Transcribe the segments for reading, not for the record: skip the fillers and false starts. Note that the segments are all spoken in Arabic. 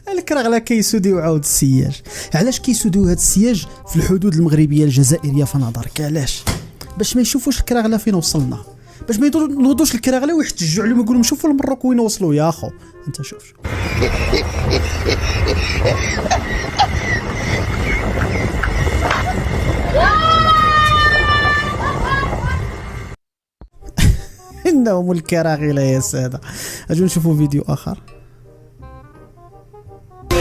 الكراغله كيسوديو عاود السياج. علاش كيسوديو هذا السياج في الحدود المغربيه الجزائريه في نظرك؟ علاش؟ باش ما يشوفوش الكراغله فين وصلنا، باش ما ينوضوش الكراغله ويحتجوا عليهم يقولوا شوفوا المروك وين وصلوا يا اخو. انت شوف انهم الكراغله يا ساده. اجوا نشوفوا فيديو اخر.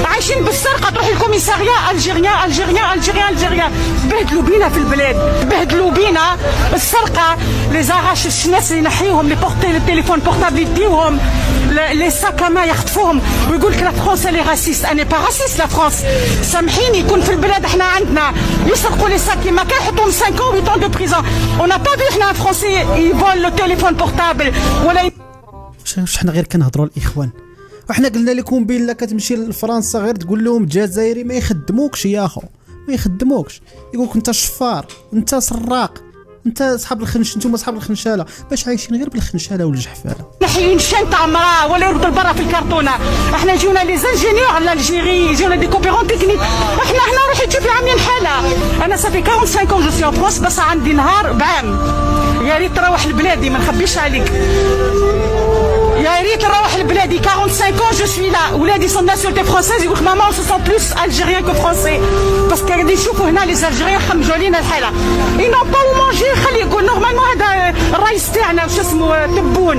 عايشين بالسرقه، تروح الكوميساريا الجيريان بهدلوا بينا في البلاد، بهدلوا بينا بالسرقه. لي زاراش الناس اللي ينحيوهم لي التليفون بورتابل يديوهم، لي ساكاما يخطفوهم ويقول لك لا فرونس لي راسيست. انا با راسيست لا فرونس، سامحيني. يكون في البلاد احنا عندنا يسرقوا لي ساك ما كان يحطوهم 5 ans 8 ans دو بريزون. اون با فيو احنا فرونسي يفول لو تليفون بورتابل ولا واش حنا غير كنهضروا الاخوان؟ وحنا قلنا لكم بلا كتمشي لفرنسا غير تقول لهم جزائري ما يخدموكش يا اخو، ما يخدموكش. يقولك انت شفار، انت سراق، انت اصحاب الخنش، نتوما اصحاب الخنشاله، باش عايشين غير بالخنشاله والجحفاله. نحيين شان تاع مراه ولا يردوا لبرا في الكرتونه. احنا يجونا لي زانجينيور الجيري، يجونا دي كوبيرون تكنيك. احنا هنا روحي تشوفي عاملين حاله. انا صافي 45 ans جو سي ان فرونس، بس عندي نهار بعام يا ريت تروح لبلادي، ما نخبيش عليك، يا ريت نروح لبلادي. 45 ans جو سوي لا، ولادي سون ناسيوناليتي فرونسيز. يقولك ماما سو سون بلوس الجيريان كو فرونسي، باسكو قاعدين يشوفوا هنا لي الجيريان خمجوا لينا الحاله. اي نون با او مونجي. خلي يقول نورمالمون هذا الرئيس تاعنا واش اسمه تبون،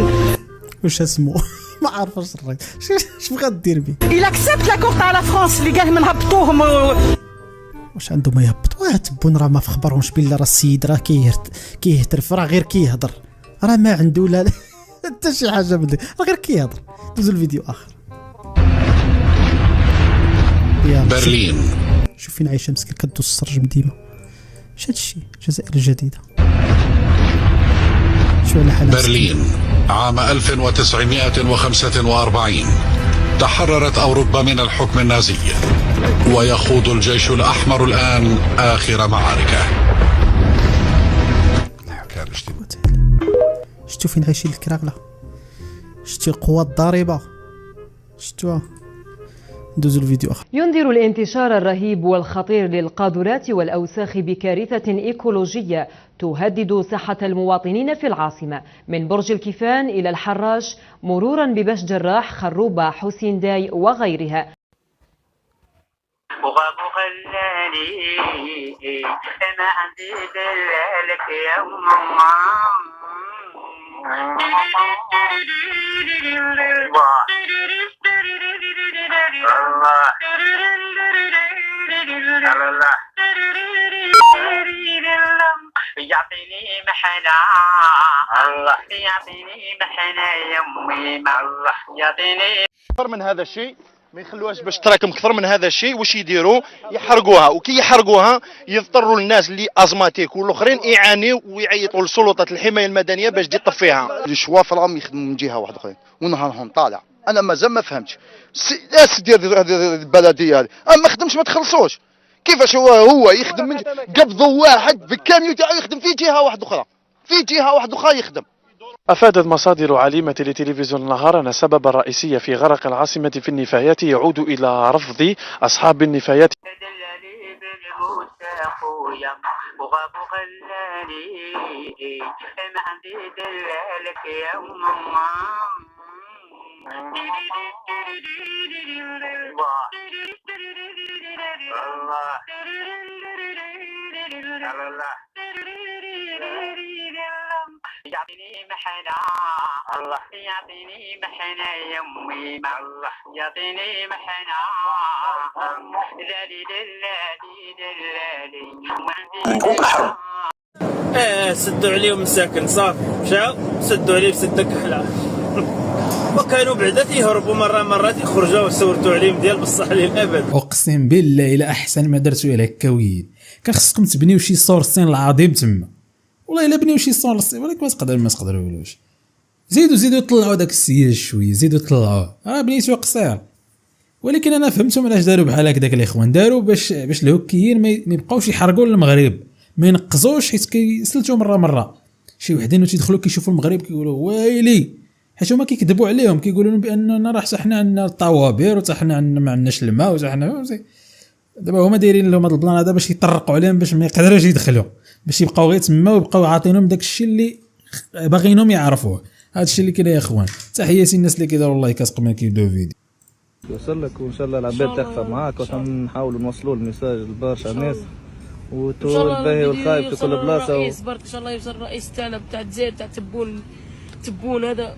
واش اسمه ما عارفاش الرئيس اش بغا دير به. إلا أكسبت لاكور تاع لا فرونس اللي قال من هبطوهم واش عنده ما يهبط؟ واه تبون راه ما في خبرهمش بالله، راه السيد راه كيهترف، راه غير كيهضر، راه ما عنده لا حتى شي حاجه من راه غير كيهضر. دوزو الفيديو اخر. برلين. شوف فين عايشه مسكين، كدوز السرجم ديما. اش هادشي؟ الجزائر الجديده. شو على حالها برلين عام 1945 تحررت أوروبا من الحكم النازي، ويخوض الجيش الأحمر الآن آخر معاركه. شتو فين عايشين الكراغله؟ شتو القوة الضاربة؟ شتوها؟ ندوزو الفيديو اخر. ينذر الانتشار الرهيب والخطير للقاذورات والأوساخ بكارثة إيكولوجية تهدد صحة المواطنين في العاصمة، من برج الكيفان إلى الحراش مرورا ببش جراح، خروبة، حسين داي وغيرها. أنا عندي دلالك يا ماما. يعطيني محنة الله، يعطيني محنة يمي الله، يعطيني أكثر من هذا الشيء. ما يخلوهاش باش تراكم اكثر من هذا الشيء. واش يديروا؟ يحرقوها، وكي يحرقوها يضطروا الناس اللي ازماتيك والاخرين يعانيوا ويعيطوا لسلطات الحمايه المدنيه باش تجي تطفيها. الشوافر راهم يخدموا من جهه واحده اخرين ونهارهم طالع. انا مازال ما فهمتش دير هذه البلديه هذه، ما خدمش ما تخلصوش. كيفاش هو يخدم من قبضوا واحد بالكاميو تاعو يخدم في جهه واحده اخرى، في جهه واحده اخرى يخدم. أفادت مصادر عليمة لتلفزيون النهار أن السبب الرئيسي في غرق العاصمة في النفايات يعود إلى رفض أصحاب النفايات. يعطيني محنة الله، يعطيني محنة يمي الله، يعطيني محنة دلالي دلالي. سدوا عليهم مساكن صافي، مشاو سدوا عليهم سدة كحلة. وكانوا بعدا يهربوا مرات يخرجوا وصورتوا عليهم ديال بصح للابد. اقسم بالله الا احسن ما درتو على هكاويين. كان خصكم تبنيو شي سور الصين العظيم تما، والله الا بنيو شي سور الصين، ولكن ما تقدروش. زيدوا طلعوا داك السياج شويه، زيدوا طلعوه. بنيتو قصير، ولكن انا فهمتهم علاش داروا بحال هكذاك الاخوان. داروا باش الهكيين ما يبقاوش يحرقوا المغرب، ما ينقزوش، حيت كيسلتوا مره شي وحدين تيدخلوا كيشوفوا المغرب كيقولوا ويلي حيت هما كيكذبوا عليهم، كيقولوا لهم باننا راه حنا عندنا الطوابير وحتى حنا ما عندناش الماء وحتى حنا. دابا هما دايرين لهم هذا البلان هذا باش يطرقوا عليهم باش ما يقدروش يدخلوا، باش يبقاو غير تما ويبقاو عاطينهم داك الشيء اللي باغينهم يعرفوه. هذا الشيء اللي كاين يا اخوان. تحياتي الناس اللي كيديروا اللايكات قبل ما كيبداو الفيديو. يوصل لك وان شاء الله العباد تخفى معاك، ونحاولوا نوصلوا الميساج لبرشا ناس، وتقول الباهي والخايب في كل بلاصه. برك ان شاء الله يوصل الرئيس تاعنا بتاع الجزائر تاع تبون هذا.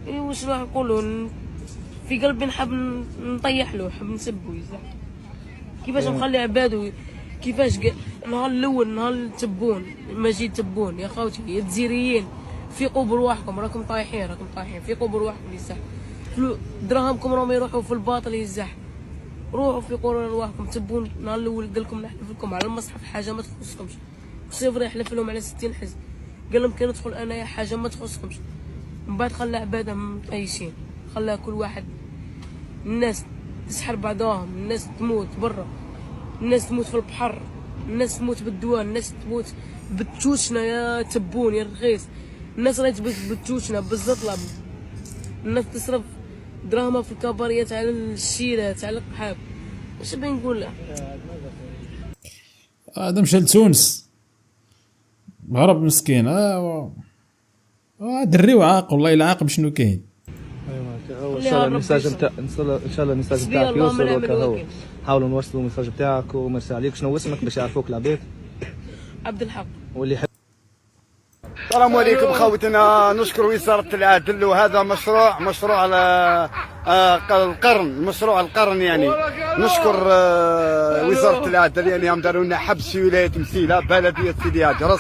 واش راح نقولوا؟ في قلبي نحب نطيح له، نحب نسبه يزح. كيفاش نخلي عبادو؟ كيفاش نهار الاول نهار تبون مجيد تبون يا خوتي يا الجزائريين، فيقوا برواحكم، راكم طايحين فيقوا برواحكم يزح. دراهمكم راهم يروحوا في الباطل يزح. روحوا فيقوا رواحكم. تبون نهار الاول قال لكم نحلف لكم على المصحف حاجه ما تخصكمش. صفر يحلف لهم على 60 حزب، قال لهم كي ندخل انايا حاجه ما تخصكمش. من بعد خلى عبادهم متعيشين، خلى كل واحد، الناس تسحر بعضهم، الناس تموت برا، الناس تموت في البحر، الناس تموت بالدوان، الناس تموت بتشوشنا يا تبون يا رخيص. الناس راهي بتشوشنا بالزطلة، الناس تصرف دراهمها في الكباريات على الشيرات على القحاب. واش بغي نقول له؟ هذا مشى لتونس هرب مسكين. دري وعاق والله الا عاقب شنو كاين. ايوا ان شاء الله الميساج نتاع ان شاء الله الميساج نتاعك يوصل وكهو. حاولوا نوصلوا الميساج نتاعك وميرسي عليك. شنو اسمك باش يعرفوك العباد؟ عبد الحق. واللي السلام عليكم خوتنا. نشكر وزارة العدل، وهذا مشروع القرن، مشروع القرن يعني. نشكر وزارة العدل يعني هم داروا لنا حبس في ولاية مسيلة بلدية سيدي هاجرس.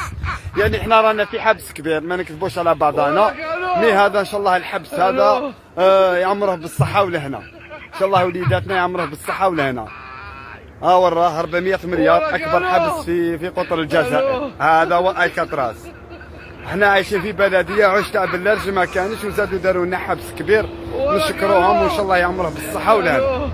يعني احنا رانا في حبس كبير ما نكذبوش على بعضنا. مي هذا ان شاء الله الحبس هذا يعمره بالصحة ولهنا ان شاء الله. وليداتنا يعمره بالصحة ولهنا. وراه 400 مليار اكبر حبس في قطر الجزائر. هذا هو ايكاتراس. احنا عايشين في بلديه عش تاع باللرج ما كانش، وزادوا داروا لنا حبس كبير. نشكروهم وان شاء الله يعمره بالصحه والهنا.